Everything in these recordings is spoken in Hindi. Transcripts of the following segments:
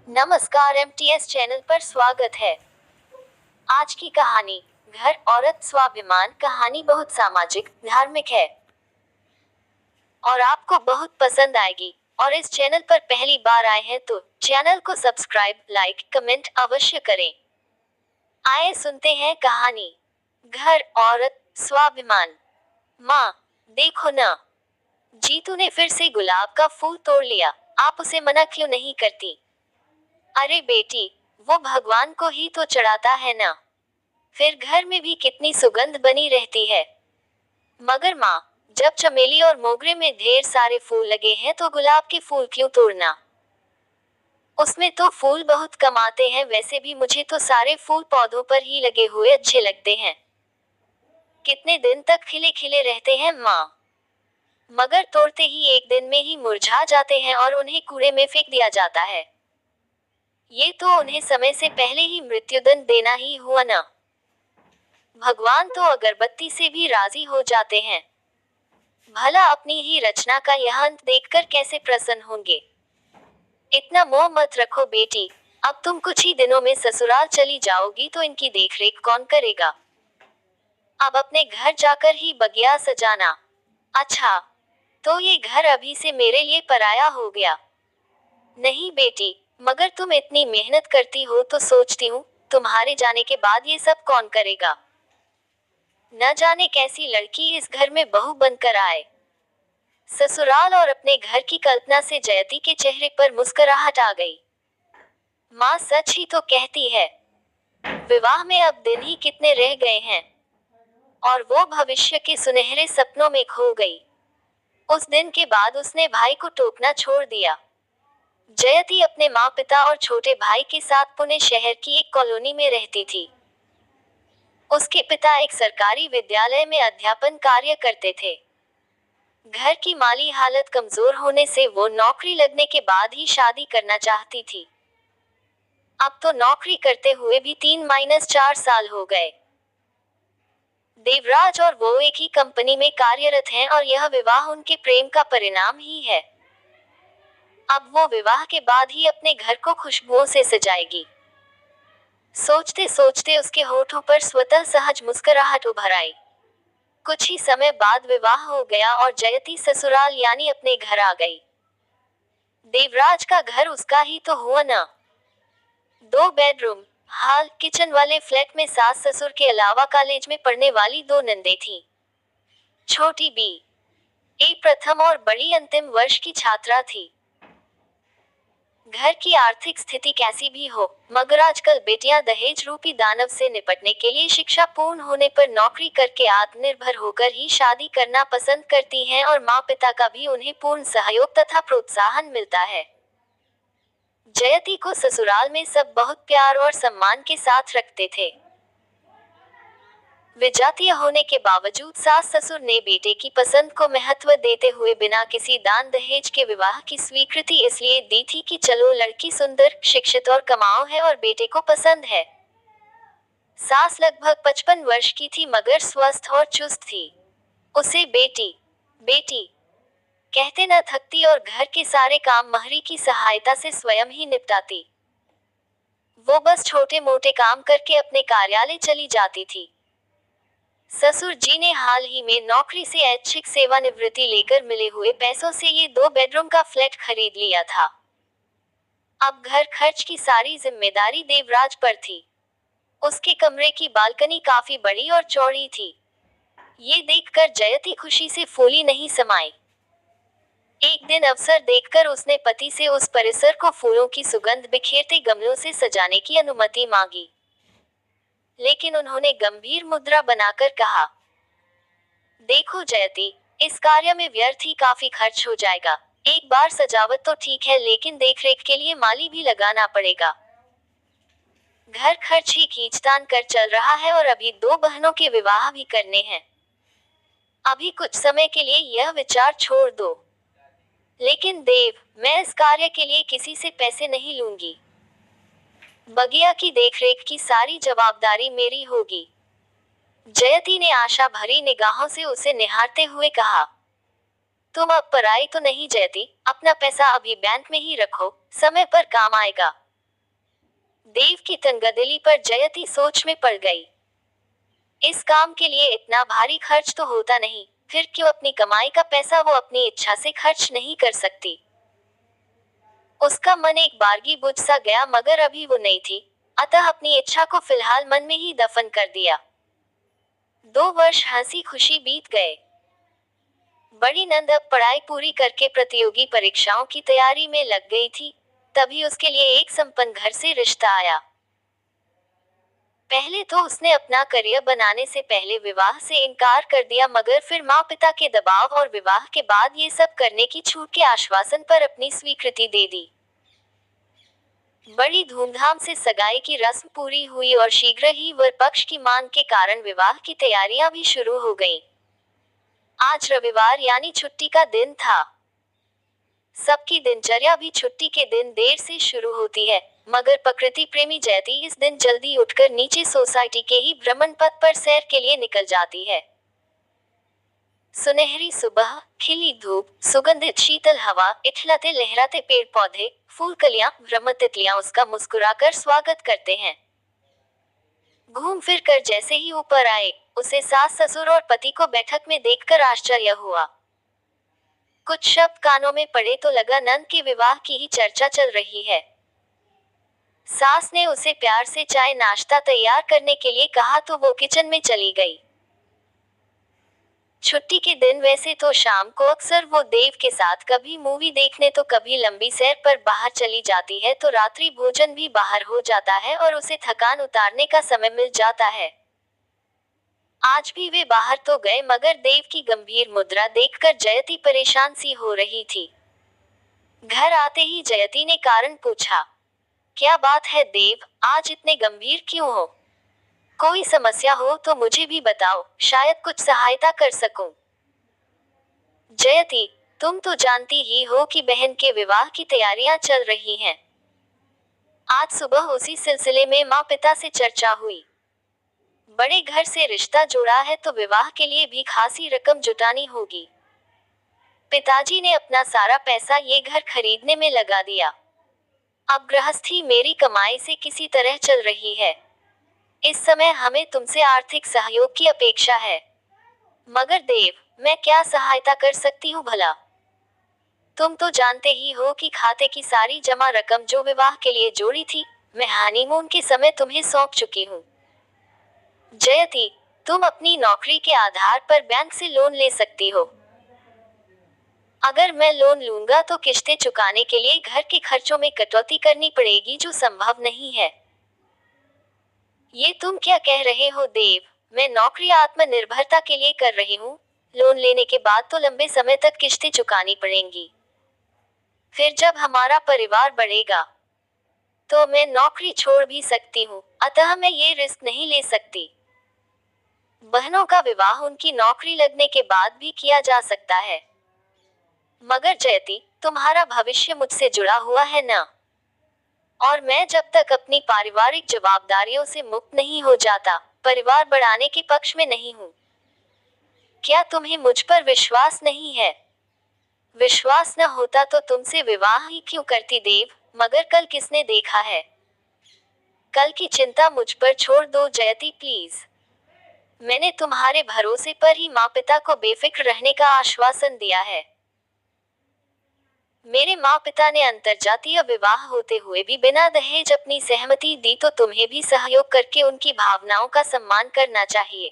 नमस्कार, एमटीएस चैनल पर स्वागत है। आज की कहानी घर औरत स्वाभिमान कहानी बहुत सामाजिक धार्मिक है और आपको बहुत पसंद आएगी। और इस चैनल पर पहली बार आए हैं तो चैनल को सब्सक्राइब, लाइक, कमेंट अवश्य करें। आइए सुनते हैं कहानी। घर औरत स्वाभिमान। माँ, देखो ना, जीतू ने फिर से गुलाब का फूल तोड़ लिया। आप उसे मना क्यों नहीं करती? अरे बेटी, वो भगवान को ही तो चढ़ाता है ना, फिर घर में भी कितनी सुगंध बनी रहती है। मगर माँ, जब चमेली और मोगरे में ढेर सारे फूल लगे हैं तो गुलाब के फूल क्यों तोड़ना? उसमें तो फूल बहुत कम आते हैं। वैसे भी मुझे तो सारे फूल पौधों पर ही लगे हुए अच्छे लगते हैं। कितने दिन तक खिले खिले रहते हैं माँ, मगर तोड़ते ही एक दिन में ही मुरझा जाते हैं और उन्हें कूड़े में फेंक दिया जाता है। ये तो उन्हें समय से पहले ही मृत्युदंड देना ही हुआ ना। भगवान तो अगरबत्ती से भी राजी हो जाते हैं। भला अपनी ही रचना का यह अंत देखकर कैसे प्रसन्न होंगे। इतना मोह मत रखो बेटी, अब तुम कुछ ही दिनों में ससुराल चली जाओगी तो इनकी देखरेख कौन करेगा? अब अपने घर जाकर ही बगिया सजाना। अच्छा, तो ये घर अभी से मेरे लिए पराया हो गया? नहीं बेटी, मगर तुम इतनी मेहनत करती हो तो सोचती हूँ, तुम्हारे जाने के बाद ये सब कौन करेगा? न जाने कैसी लड़की इस घर में बहू बनकर आए। ससुराल और अपने घर की कल्पना से जयती के चेहरे पर मुस्कुराहट आ गई। माँ सच ही तो कहती है, विवाह में अब दिन ही कितने रह गए हैं। और वो भविष्य के सुनहरे सपनों में खो गई। उस दिन के बाद उसने भाई को टोकना छोड़ दिया। जयती अपने माँ पिता और छोटे भाई के साथ पुणे शहर की एक कॉलोनी में रहती थी। उसके पिता एक सरकारी विद्यालय में अध्यापन कार्य करते थे। घर की माली हालत कमजोर होने से वो नौकरी लगने के बाद ही शादी करना चाहती थी। अब तो नौकरी करते हुए भी 3-4 साल हो गए। देवराज और वो एक ही कंपनी में कार्यरत हैं और यह विवाह उनके प्रेम का परिणाम ही है। अब वो विवाह के बाद ही अपने घर को खुशबुओं से सजाएगी। सोचते सोचते उसके होठों पर स्वतः सहज मुस्कुराहट उभर आई। कुछ ही समय बाद विवाह हो गया और जयती ससुराल यानी अपने घर आ गई। देवराज का घर उसका ही तो हुआ ना। 2 बेडरूम, हॉल, किचन वाले फ्लैट में सास ससुर के अलावा कॉलेज में पढ़ने वाली 2 नंदे थीं। छोटी बी ए प्रथम और बड़ी अंतिम वर्ष की छात्रा थी। घर की आर्थिक स्थिति कैसी भी हो, मगर आजकल बेटियां दहेज रूपी दानव से निपटने के लिए शिक्षा पूर्ण होने पर नौकरी करके आत्मनिर्भर होकर ही शादी करना पसंद करती हैं और माँ पिता का भी उन्हें पूर्ण सहयोग तथा प्रोत्साहन मिलता है। जयती को ससुराल में सब बहुत प्यार और सम्मान के साथ रखते थे। विजातीय होने के बावजूद सास ससुर ने बेटे की पसंद को महत्व देते हुए बिना किसी दान दहेज के विवाह की स्वीकृति इसलिए दी थी कि चलो लड़की सुंदर, शिक्षित और कमाऊ है और बेटे को पसंद है। सास लगभग 55 वर्ष की थी मगर स्वस्थ और चुस्त थी। उसे बेटी बेटी कहते न थकती और घर के सारे काम महरी की सहायता से स्वयं ही निपटाती। वो बस छोटे मोटे काम करके अपने कार्यालय चली जाती थी। ससुर जी ने हाल ही में नौकरी से ऐच्छिक सेवानिवृत्ति लेकर मिले हुए पैसों से ये 2 बेडरूम का फ्लैट खरीद लिया था। अब घर खर्च की सारी जिम्मेदारी देवराज पर थी। उसके कमरे की बालकनी काफी बड़ी और चौड़ी थी। ये देखकर जयती खुशी से फूली नहीं समाई। एक दिन अवसर देखकर उसने पति से उस परिसर को फूलों की सुगंध बिखेरते गमलों से सजाने की अनुमति मांगी। लेकिन उन्होंने गंभीर मुद्रा बनाकर कहा, देखो जयती, इस कार्य में व्यर्थ ही काफी खर्च हो जाएगा। एक बार सजावट तो ठीक है लेकिन देखरेख के लिए माली भी लगाना पड़ेगा। घर खर्च ही खींचतान कर चल रहा है और अभी 2 बहनों के विवाह भी करने हैं। अभी कुछ समय के लिए यह विचार छोड़ दो। लेकिन देव, मैं इस कार्य के लिए किसी से पैसे नहीं लूंगी। बगिया की देखरेख की सारी जवाबदारी मेरी होगी। जयती ने आशा भरी निगाहों से उसे निहारते हुए कहा, तुम अब पराई तो नहीं जयती, अपना पैसा अभी बैंक में ही रखो, समय पर काम आएगा। देव की तंगदिली पर जयति सोच में पड़ गई। इस काम के लिए इतना भारी खर्च तो होता नहीं, फिर क्यों अपनी कमाई का पैसा वो अपनी इच्छा से खर्च नहीं कर सकती। उसका मन एक बारगी बुझ सा गया, मगर अभी वो नहीं थी, अतः अपनी इच्छा को फिलहाल मन में ही दफन कर दिया। 2 वर्ष हंसी खुशी बीत गए। बड़ी नंद अब पढ़ाई पूरी करके प्रतियोगी परीक्षाओं की तैयारी में लग गई थी। तभी उसके लिए एक संपन्न घर से रिश्ता आया। पहले तो उसने अपना करियर बनाने से पहले विवाह से इनकार कर दिया, मगर फिर माँ पिता के दबाव और विवाह के बाद ये सब करने की छूट के आश्वासन पर अपनी स्वीकृति दे दी। बड़ी धूमधाम से सगाई की रस्म पूरी हुई और शीघ्र ही वर पक्ष की मांग के कारण विवाह की तैयारियां भी शुरू हो गईं। आज रविवार यानी छुट्टी का दिन था। सबकी दिनचर्या भी छुट्टी के दिन देर से शुरू होती है, मगर प्रकृति प्रेमी जयति इस दिन जल्दी उठकर नीचे सोसाइटी के ही भ्रमण पथ पर सैर के लिए निकल जाती है। सुनहरी सुबह, खिली धूप, सुगंधित शीतल हवा, इठलाते लहराते पेड़ पौधे, फूल कलियां, भ्रमर तितलियां उसका मुस्कुराकर स्वागत करते हैं। घूम फिर कर जैसे ही ऊपर आए, उसे सास ससुर और पति को बैठक में देखकर आश्चर्य हुआ। कुछ शब्द कानों में पड़े तो लगा नंद के विवाह की ही चर्चा चल रही है। सास ने उसे प्यार से चाय नाश्ता तैयार करने के लिए कहा तो वो किचन में चली गई। छुट्टी के दिन वैसे तो शाम को अक्सर वो देव के साथ कभी मूवी देखने तो कभी लंबी सैर पर बाहर चली जाती है, तो रात्रि भोजन भी बाहर हो जाता है और उसे थकान उतारने का समय मिल जाता है। आज भी वे बाहर तो गए, मगर देव की गंभीर मुद्रा देखकर जयति परेशान सी हो रही थी। घर आते ही जयति ने कारण पूछा, क्या बात है देव, आज इतने गंभीर क्यों हो? कोई समस्या हो तो मुझे भी बताओ, शायद कुछ सहायता कर सकूं। जयति, तुम तो जानती ही हो कि बहन के विवाह की तैयारियां चल रही हैं। आज सुबह उसी सिलसिले में माँ पिता से चर्चा हुई। बड़े घर से रिश्ता जोड़ा है तो विवाह के लिए भी खासी रकम जुटानी होगी। पिताजी ने अपना सारा पैसा ये घर खरीदने में लगा दिया। अब गृहस्थी मेरी कमाई से किसी तरह चल रही है। इस समय हमें तुमसे आर्थिक सहयोग की अपेक्षा है। मगर देव, मैं क्या सहायता कर सकती हूँ भला? तुम तो जानते ही हो कि खाते की सारी जमा रकम जो विवाह के लिए जोड़ी थी, मैं हनीमून के समय तुम्हें सौंप चुकी हूँ। जयति, तुम अपनी नौकरी के आधार पर बैंक से लोन ले सकती हो। अगर मैं लोन लूंगा तो किश्तें चुकाने के लिए घर के खर्चों में कटौती करनी पड़ेगी, जो संभव नहीं है। ये तुम क्या कह रहे हो देव? मैं नौकरी आत्मनिर्भरता के लिए कर रही हूँ। लोन लेने के बाद तो लंबे समय तक किश्तें चुकानी पड़ेंगी। फिर जब हमारा परिवार बढ़ेगा तो मैं नौकरी छोड़ भी सकती हूँ, अतः मैं ये रिस्क नहीं ले सकती। बहनों का विवाह उनकी नौकरी लगने के बाद भी किया जा सकता है। मगर जयति, तुम्हारा भविष्य मुझसे जुड़ा हुआ है ना? और मैं जब तक अपनी पारिवारिक जवाबदारियों से मुक्त नहीं हो जाता, परिवार बढ़ाने के पक्ष में नहीं हूँ। क्या तुम्हें मुझ पर विश्वास नहीं है? विश्वास न होता तो तुमसे विवाह ही क्यों करती देव, मगर कल किसने देखा है? कल की चिंता मुझ पर छोड़ दो जयति प्लीज। मैंने तुम्हारे भरोसे पर ही माँ पिता को बेफिक्र रहने का आश्वासन दिया है। मेरे माँ पिता ने अंतरजातीय विवाह होते हुए भी बिना दहेज अपनी सहमति दी, तो तुम्हें भी सहयोग करके उनकी भावनाओं का सम्मान करना चाहिए।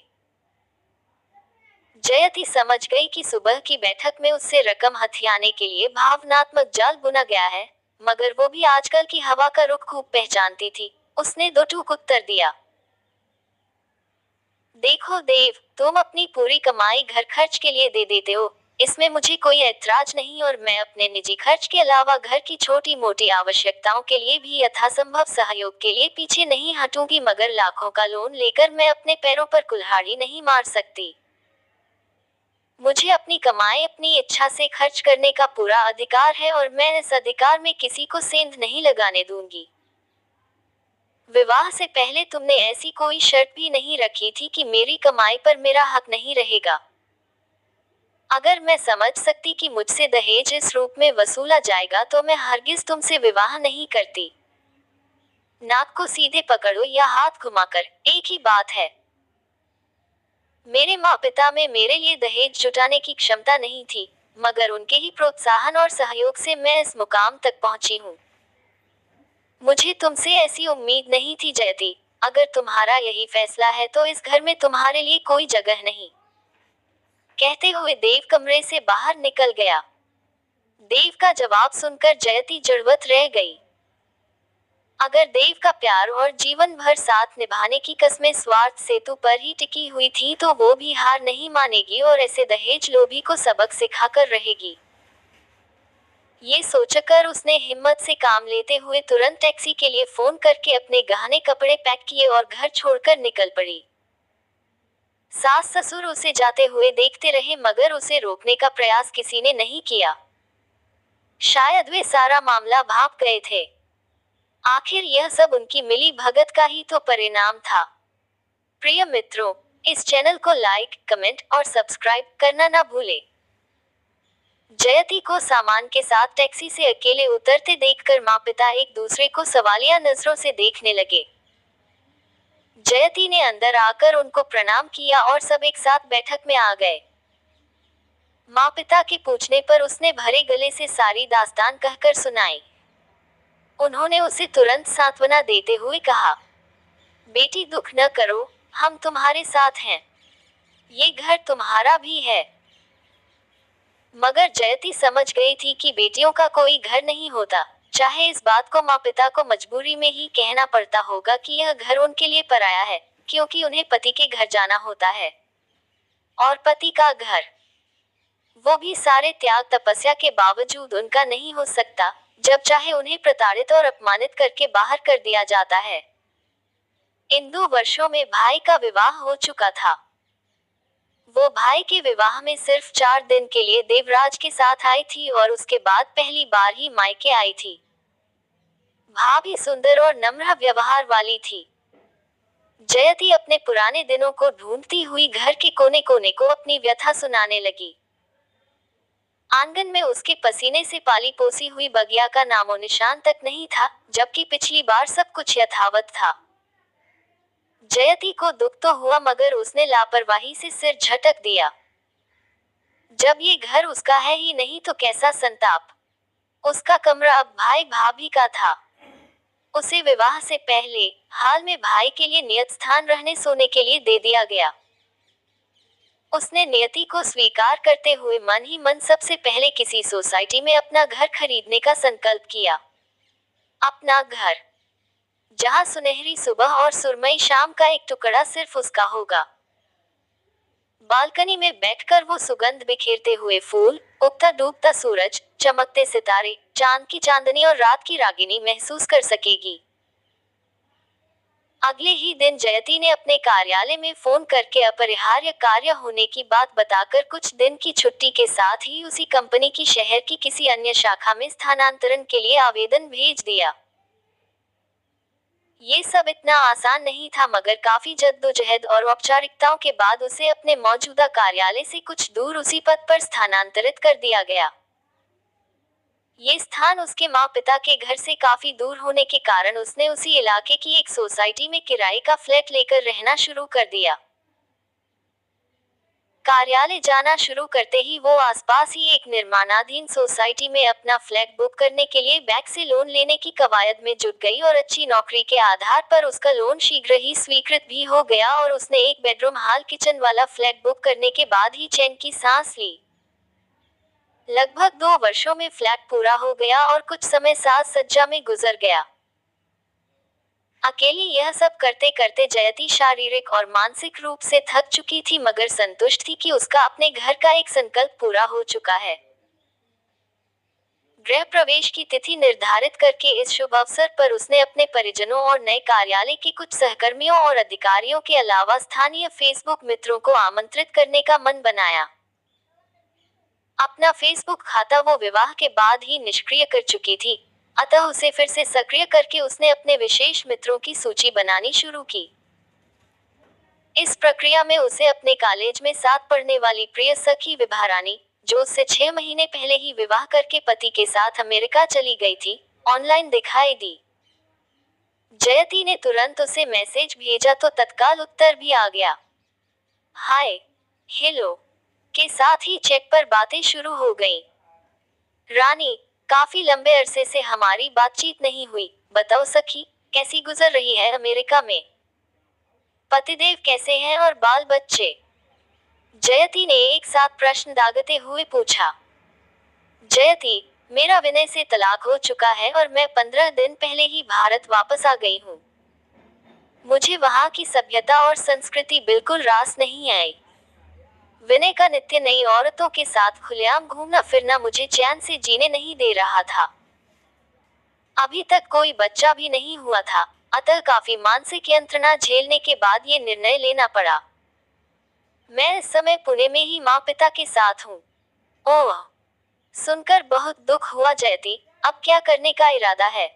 जयति समझ गई कि सुबह की बैठक में उससे रकम हथियाने के लिए भावनात्मक जाल बुना गया है, मगर वो भी आजकल की हवा का रुख खूब पहचानती थी। उसने दो टूक उत्तर दिया, देखो देव, तुम अपनी पूरी कमाई घर खर्च के लिए दे देते हो, इसमें मुझे कोई ऐतराज नहीं, और मैं अपने निजी खर्च के अलावा घर की छोटी मोटी आवश्यकताओं के लिए भी यथासंभव सहयोग के लिए पीछे नहीं हटूंगी, मगर लाखों का लोन लेकर मैं अपने पैरों पर कुल्हाड़ी नहीं मार सकती। मुझे अपनी कमाई अपनी इच्छा से खर्च करने का पूरा अधिकार है, और मैं इस अधिकार में किसी को सेंध नहीं लगाने दूंगी। विवाह से पहले तुमने ऐसी कोई शर्त भी नहीं रखी थी कि मेरी कमाई पर मेरा हक नहीं रहेगा। अगर मैं समझ सकती कि मुझसे दहेज इस रूप में वसूला जाएगा तो मैं हरगिज तुमसे विवाह नहीं करती। नाक को सीधे पकड़ो या हाथ घुमाकर, एक ही बात है। मेरे माँ पिता में मेरे लिए दहेज जुटाने की क्षमता नहीं थी, मगर उनके ही प्रोत्साहन और सहयोग से मैं इस मुकाम तक पहुंची हूँ। मुझे तुमसे ऐसी उम्मीद नहीं थी जयती। अगर तुम्हारा यही फैसला है तो इस घर में तुम्हारे लिए कोई जगह नहीं। कहते हुए देव कमरे से बाहर निकल गया। देव का जवाब सुनकर जयती जड़वत रह गई। अगर देव का प्यार और जीवन भर साथ निभाने की कस्में स्वार्थ सेतु पर ही टिकी हुई थी तो वो भी हार नहीं मानेगी और ऐसे दहेज लोभी को सबक सिखाकर रहेगी। ये सोचकर उसने हिम्मत से काम लेते हुए तुरंत टैक्सी के लिए फोन करके अपने गहने कपड़े पैक किए और घर छोड़कर निकल पड़ी। सास ससुर उसे जाते हुए देखते रहे मगर उसे रोकने का प्रयास किसी ने नहीं किया। शायद वे सारा मामला भाप गए थे। आखिर यह सब उनकी मिली भगत का ही तो परिणाम था। प्रिय मित्रों, इस चैनल को लाइक, कमेंट और सब्सक्राइब करना ना भूलें। जयती को सामान के साथ टैक्सी से अकेले उतरते देखकर माँ पिता एक दूसरे को सवालिया नजरों से देखने लगे। जयती ने अंदर आकर उनको प्रणाम किया और सब एक साथ बैठक में आ गए। माँ पिता के पूछने पर उसने भरे गले से सारी दास्तान कहकर सुनाई। उन्होंने उसे तुरंत सांत्वना देते हुए कहा, बेटी दुख न करो, हम तुम्हारे साथ हैं। ये घर तुम्हारा भी है। मगर जयती समझ गई थी कि बेटियों का कोई घर नहीं होता, चाहे इस बात को माँ पिता को मजबूरी में ही कहना पड़ता होगा कि यह घर उनके लिए पराया है, क्योंकि उन्हें पति के घर जाना होता है। और पति का घर, वो भी सारे त्याग तपस्या के बावजूद उनका नहीं हो सकता, जब चाहे उन्हें प्रताड़ित और अपमानित करके बाहर कर दिया जाता है। इन 2 वर्षों में भाई का विवाह हो चुका था। वो भाई के विवाह में सिर्फ 4 दिन के लिए देवराज के साथ आई थी और उसके बाद पहली बार ही मायके आई थी। भाभी सुंदर और नम्र व्यवहार वाली थी। जयती अपने पुराने दिनों को ढूंढती हुई घर के कोने कोने को अपनी व्यथा सुनाने लगी। आंगन में उसके पसीने से पाली पोसी हुई बगिया का नामो निशान तक नहीं था, जबकि पिछली बार सब कुछ यथावत था। जयती को दुख तो हुआ मगर उसने लापरवाही से सिर झटक दिया। जब ये घर उसका है ही नहीं तो कैसा संताप। उसका कमरा अब भाई भाभी का था। उसे विवाह से पहले हाल में भाई के लिए नियत स्थान रहने सोने के लिए दे दिया गया। उसने नियति को स्वीकार करते हुए मन ही मन सबसे पहले किसी सोसाइटी में अपना घर खरीदने का संकल्प किया। अपना घर, जहां सुनहरी सुबह और सुरमई शाम का एक टुकड़ा सिर्फ उसका होगा। बालकनी में बैठकर वो सुगंध बिखेरते हुए फूल, उगता डूबता सूरज, चमकते सितारे, चांद की चांदनी और रात की रागिनी महसूस कर सकेगी। अगले ही दिन जयती ने अपने कार्यालय में फोन करके अपरिहार्य कार्य होने की बात बताकर कुछ दिन की छुट्टी के साथ ही उसी कंपनी की शहर की किसी अन्य शाखा में स्थानांतरण के लिए आवेदन भेज दिया। ये सब इतना आसान नहीं था मगर काफी जद्दोजहद और औपचारिकताओं के बाद उसे अपने मौजूदा कार्यालय से कुछ दूर उसी पद पर स्थानांतरित कर दिया गया। ये स्थान उसके माँ पिता के घर से काफी दूर होने के कारण उसने उसी इलाके की एक सोसाइटी में किराए का फ्लैट लेकर रहना शुरू कर दिया। कार्यालय जाना शुरू करते ही वो आसपास ही एक निर्माणाधीन सोसाइटी में अपना फ्लैट बुक करने के लिए बैंक से लोन लेने की कवायद में जुट गई और अच्छी नौकरी के आधार पर उसका लोन शीघ्र ही स्वीकृत भी हो गया और उसने एक बेडरूम हॉल किचन वाला फ्लैट बुक करने के बाद ही चैन की सांस ली। लगभग 2 वर्षों में फ्लैट पूरा हो गया और कुछ समय साज सज्जा में गुजर गया। अकेली यह सब करते करते जयती शारीरिक और मानसिक रूप से थक चुकी थी मगर संतुष्ट थी कि उसका अपने घर का एक संकल्प पूरा हो चुका है। गृह प्रवेश की तिथि निर्धारित करके इस शुभ अवसर पर उसने अपने परिजनों और नए कार्यालय के कुछ सहकर्मियों और अधिकारियों के अलावा स्थानीय फेसबुक मित्रों को आमंत्रित करने का मन बनाया। अपना फेसबुक खाता वो विवाह के बाद ही निष्क्रिय कर चुकी थी, अतः उसे फिर से सक्रिय करके उसने अपने विशेष मित्रों की सूची बनानी शुरू की। इस प्रक्रिया में उसे अपने कॉलेज में साथ पढ़ने वाली प्रिय सखी विभारानी, जो उससे 6 महीने पहले ही विवाह करके पति के साथ अमेरिका चली गई थी, ऑनलाइन दिखाई दी। जयति ने तुरंत उसे मैसेज भेजा तो तत्काल उत्तर भी आ गया। हाय, हेलो के साथ ही चैट पर बातें शुरू हो गईं। रानी, काफी लंबे अरसे से हमारी बातचीत नहीं हुई, बताओ सखी, कैसी गुजर रही है अमेरिका में? पतिदेव कैसे हैं और बाल बच्चे? जयति ने एक साथ प्रश्न दागते हुए पूछा। जयति, मेरा विनय से तलाक हो चुका है और मैं 15 दिन पहले ही भारत वापस आ गई हूँ। मुझे वहाँ की सभ्यता और संस्कृति बिल्कुल रास नहीं आई। विनय का नित्य नई औरतों के साथ खुलेआम घूमना फिरना मुझे चैन से जीने नहीं दे रहा था। अभी तक कोई बच्चा भी नहीं हुआ था, अतः काफी मानसिक यंत्रणा झेलने के बाद ये निर्णय लेना पड़ा। मैं इस समय पुणे में ही माँ पिता के साथ हूँ। ओह, सुनकर बहुत दुख हुआ जयति, अब क्या करने का इरादा है?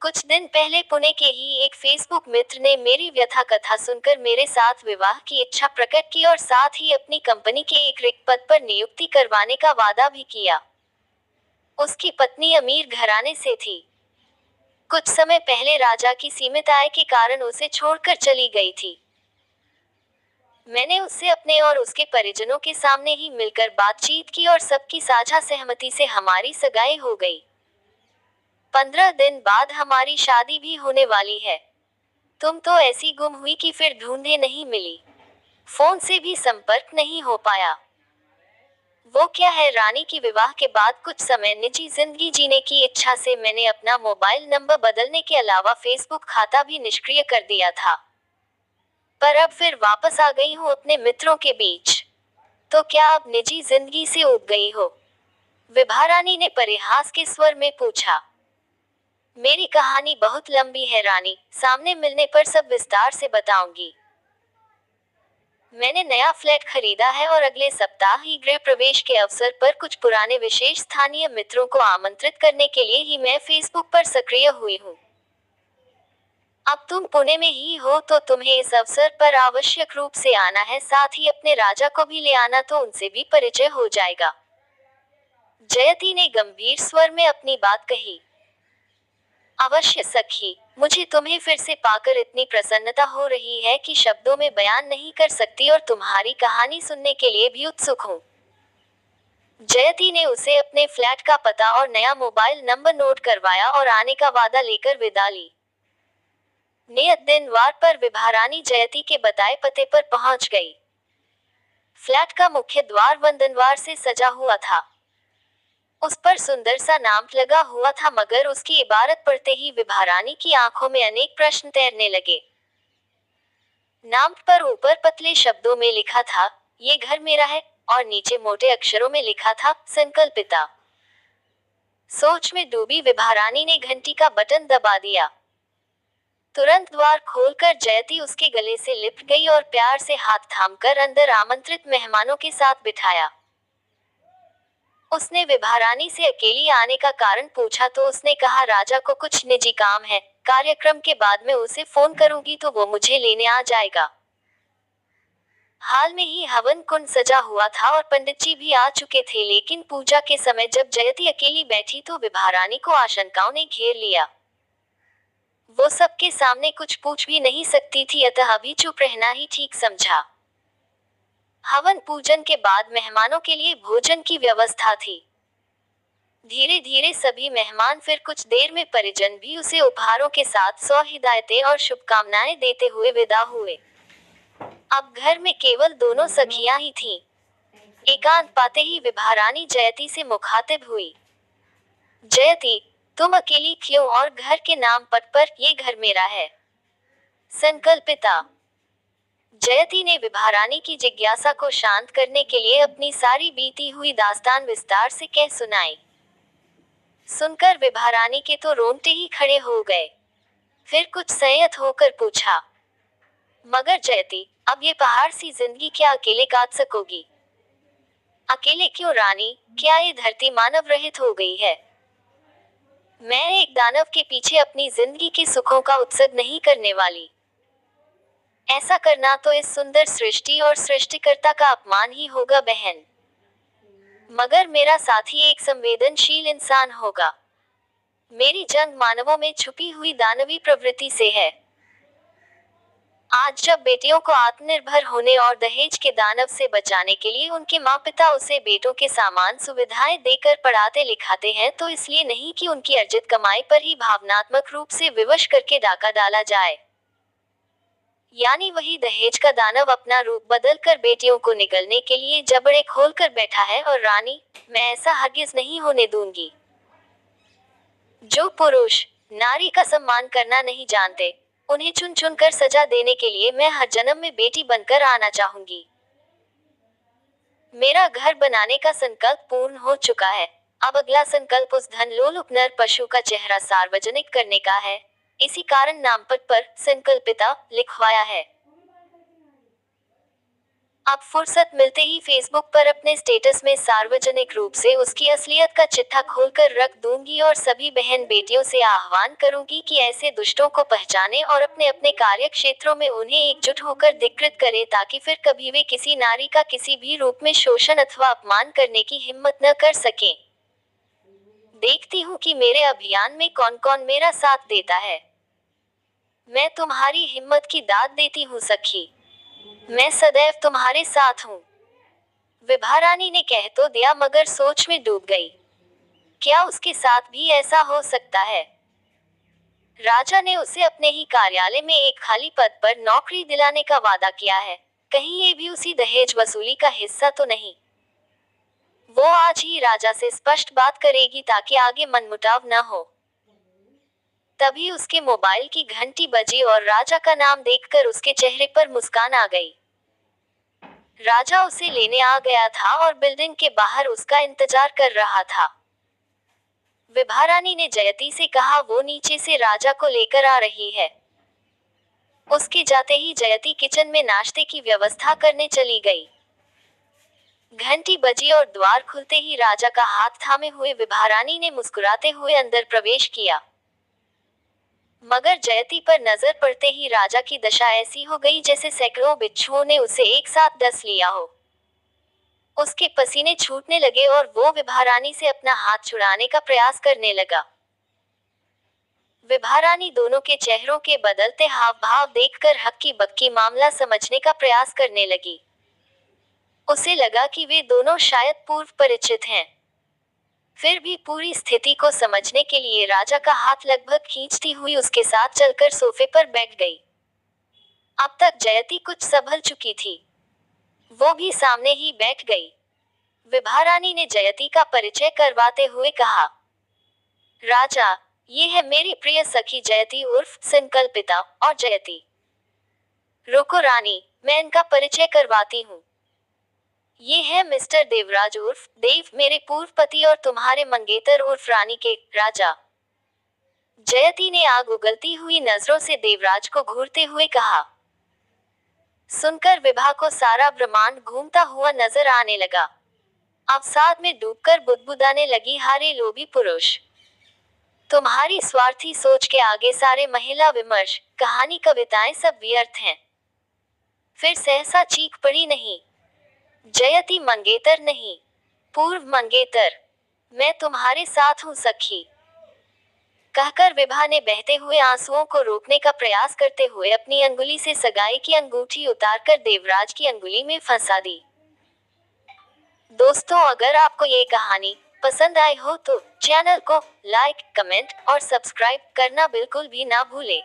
कुछ दिन पहले पुणे के ही एक फेसबुक मित्र ने मेरी व्यथा कथा सुनकर मेरे साथ विवाह की इच्छा प्रकट की और साथ ही अपनी कंपनी के एक रिक्त पद पर नियुक्ति करवाने का वादा भी किया। उसकी पत्नी अमीर घराने से थी। कुछ समय पहले राजा की सीमित आय के कारण उसे छोड़कर चली गई थी। मैंने उससे अपने और उसके परिजनों के सामने ही मिलकर बातचीत की और सबकी साझा सहमति से हमारी सगाई हो गई। 15 दिन बाद हमारी शादी भी होने वाली है। तुम तो ऐसी गुम हुई कि फिर ढूंढे नहीं मिली। फोन से भी संपर्क नहीं हो पाया। वो क्या है रानी की विवाह के बाद कुछ समय निजी जिंदगी जीने की इच्छा से मैंने अपना मोबाइल नंबर बदलने के अलावा फेसबुक खाता भी निष्क्रिय कर दिया था। पर अब फिर वापस आ गई हूँ अपने मित्रों के बीच। तो क्या अब निजी जिंदगी से ऊब गई हो? विभा रानी ने परिहास के स्वर में पूछा। मेरी कहानी बहुत लंबी है रानी, सामने मिलने पर सब विस्तार से बताऊंगी। मैंने नया फ्लैट खरीदा है और अगले सप्ताह ही गृह प्रवेश के अवसर पर कुछ पुराने विशेष स्थानीय मित्रों को आमंत्रित करने के लिए ही मैं फेसबुक पर सक्रिय हुई हूँ। अब तुम पुणे में ही हो तो तुम्हें इस अवसर पर आवश्यक रूप से आना है, साथ ही अपने राजा को भी ले आना तो उनसे भी परिचय हो जाएगा। जयति ने गंभीर स्वर में अपनी बात कही। अवश्य सखी, मुझे तुम्हें फिर से पाकर इतनी प्रसन्नता हो रही है कि शब्दों में बयान नहीं कर सकती और तुम्हारी कहानी सुनने के लिए भी उत्सुक हूँ। जयति ने उसे अपने फ्लैट का पता और नया मोबाइल नंबर नोट करवाया और आने का वादा लेकर विदा ली। नियत दिनवार पर विभा रानी जयति के बताए पते पर पहुंच गई। फ्लैट का मुख्य द्वार वंदनवार से सजा हुआ था। उस पर सुंदर सा नाम लगा हुआ था, मगर उसकी इबारत पढ़ते ही विभा रानी की आंखों में अनेक प्रश्न तैरने लगे। नाम पर ऊपर पतले शब्दों में लिखा था, ये घर मेरा है, और नीचे मोटे अक्षरों में लिखा था, संकल्पिता। सोच में डूबी विभा रानी ने घंटी का बटन दबा दिया। तुरंत द्वार खोलकर जयति उसके गले से लिपट गई और प्यार से हाथ थामकर अंदर आमंत्रित मेहमानों के साथ बिठाया। उसने विभा रानी से अकेली आने का कारण पूछा तो उसने कहा राजा को कुछ निजी काम है, कार्यक्रम के बाद में उसे फोन करूंगी तो वो मुझे लेने आ जाएगा। हाल में ही हवन कुंड सजा हुआ था और पंडित जी भी आ चुके थे, लेकिन पूजा के समय जब जयति अकेली बैठी तो विभा रानी को आशंकाओं ने घेर लिया। वो सबके सामने कुछ पूछ भी नहीं सकती थी, अतः अभी चुप रहना ही ठीक समझा। हवन पूजन के बाद मेहमानों के लिए भोजन की व्यवस्था थी। धीरे धीरे सभी मेहमान फिर कुछ देर में परिजन भी उसे उपहारों के साथ 100 हिदायतें और शुभकामनाएं देते हुए विदा हुए। अब घर में केवल दोनों सखियां ही थीं। एकांत पाते ही विभा रानी जयति से मुखातिब हुई। जयति, तुम अकेली क्यों और घर के नाम पट पर ये घर मेरा है, संकल्पिता? जयति ने विभा रानी की जिज्ञासा को शांत करने के लिए अपनी सारी बीती हुई दास्तान विस्तार से कह सुनाई। सुनकर विभा रानी के तो रोंगटे ही खड़े हो गए। फिर कुछ संयत होकर पूछा, मगर जयति, अब ये पहाड़ सी जिंदगी क्या अकेले काट सकोगी? अकेले क्यों रानी, क्या ये धरती मानव रहित हो गई है? मैं एक दानव के पीछे अपनी जिंदगी के सुखों का उत्सव नहीं करने वाली। ऐसा करना तो इस सुंदर सृष्टि और सृष्टिकर्ता का अपमान ही होगा बहन। मगर मेरा साथी एक संवेदनशील इंसान होगा। मेरी जंग मानवों में छुपी हुई दानवी प्रवृत्ति से है। आज जब बेटियों को आत्मनिर्भर होने और दहेज के दानव से बचाने के लिए उनके माँ पिता उसे बेटों के सामान सुविधाएं देकर पढ़ाते लिखाते हैं, तो इसलिए नहीं कि उनकी अर्जित कमाई पर ही भावनात्मक रूप से विवश करके डाका डाला जाए। यानी वही दहेज का दानव अपना रूप बदल कर बेटियों को निगलने के लिए जबड़े खोल कर बैठा है। और रानी, मैं ऐसा हरगिज नहीं होने दूंगी। जो पुरुष नारी का सम्मान करना नहीं जानते, उन्हें चुन चुन कर सजा देने के लिए मैं हर जन्म में बेटी बनकर आना चाहूंगी। मेरा घर बनाने का संकल्प पूर्ण हो चुका है। अब अगला संकल्प उस धन लोलुप नर पशु का चेहरा सार्वजनिक करने का है। इसी कारण नामपत्र पर संकल्पिता लिखवाया है। अब फुर्सत मिलते ही फेसबुक पर अपने स्टेटस में सार्वजनिक रूप से उसकी असलियत का चिट्ठा खोलकर रख दूंगी और सभी बहन बेटियों से आह्वान करूंगी कि ऐसे दुष्टों को पहचाने और अपने अपने कार्य क्षेत्रों में उन्हें एकजुट होकर धिक्कृत करें, ताकि फिर कभी वे किसी नारी का किसी भी रूप में शोषण अथवा अपमान करने की हिम्मत न कर सकें। देखती हूँ कि मेरे अभियान में कौन कौन मेरा साथ देता है। मैं तुम्हारी हिम्मत की दाद देती हूँ सखी। मैं सदैव तुम्हारे साथ हूँ। विभा रानी ने कह तो दिया, मगर सोच में डूब गई। क्या उसके साथ भी ऐसा हो सकता है? राजा ने उसे अपने ही कार्यालय में एक खाली पद पर नौकरी दिलाने का वादा किया है। कहीं ये भी उसी दहेज वसूली का हिस्सा तो नहीं? वो आज ही राजा से स्पष्ट बात करेगी ताकि आगे मनमुटाव न हो। तभी उसके मोबाइल की घंटी बजी और राजा का नाम देखकर उसके चेहरे पर मुस्कान आ गई। राजा उसे लेने आ गया था और बिल्डिंग के बाहर उसका इंतजार कर रहा था। विभा रानी ने जयती से कहा, वो नीचे से राजा को लेकर आ रही है। उसके जाते ही जयती किचन में नाश्ते की व्यवस्था करने चली गई। घंटी बजी और द्वार खुलते ही राजा का हाथ थामे हुए विभा रानी ने मुस्कुराते हुए अंदर प्रवेश किया। मगर जयती पर नजर पड़ते ही राजा की दशा ऐसी हो गई जैसे सैकड़ों बिच्छुओं ने उसे एक साथ डस लिया हो। उसके पसीने छूटने लगे और वो विभा रानी से अपना हाथ छुड़ाने का प्रयास करने लगा। विभा रानी दोनों के चेहरों के बदलते हाव भाव देखकर हक्की बक्की मामला समझने का प्रयास करने लगी। उसे लगा कि वे दोनों शायद पूर्व परिचित हैं। फिर भी पूरी स्थिति को समझने के लिए राजा का हाथ लगभग खींचती हुई उसके साथ चलकर सोफे पर बैठ गई। अब तक जयती कुछ संभल चुकी थी। वो भी सामने ही बैठ गई। विभा रानी ने जयती का परिचय करवाते हुए कहा, राजा, ये है मेरी प्रिय सखी जयती उर्फ संकल्पिता। और जयती। रुको रानी, मैं इनका परिचय करवाती हूँ। ये है मिस्टर देवराज उर्फ देव, मेरे पूर्व पति और तुम्हारे मंगेतर उर्फ रानी के राजा। जयती ने आग उगलती हुई नजरों से देवराज को घूरते हुए कहा। सुनकर विभा को सारा ब्रह्मांड घूमता हुआ नजर आने लगा। अवसाद में डूबकर बुदबुदाने लगी, हारे लोभी पुरुष। तुम्हारी स्वार्थी सोच के आगे सारे महिला विमर्श, कहानी, कविताएं सब व्यर्थ हैं। फिर सहसा चीख पड़ी, नहीं जयती, मंगेतर नहीं, पूर्व मंगेतर। मैं तुम्हारे साथ हूँ सखी। कहकर विभा ने बहते हुए आंसुओं को रोकने का प्रयास करते हुए अपनी अंगुली से सगाई की अंगूठी उतारकर देवराज की अंगुली में फंसा दी। दोस्तों, अगर आपको ये कहानी पसंद आई हो तो चैनल को लाइक, कमेंट और सब्सक्राइब करना बिल्कुल भी ना भूलें।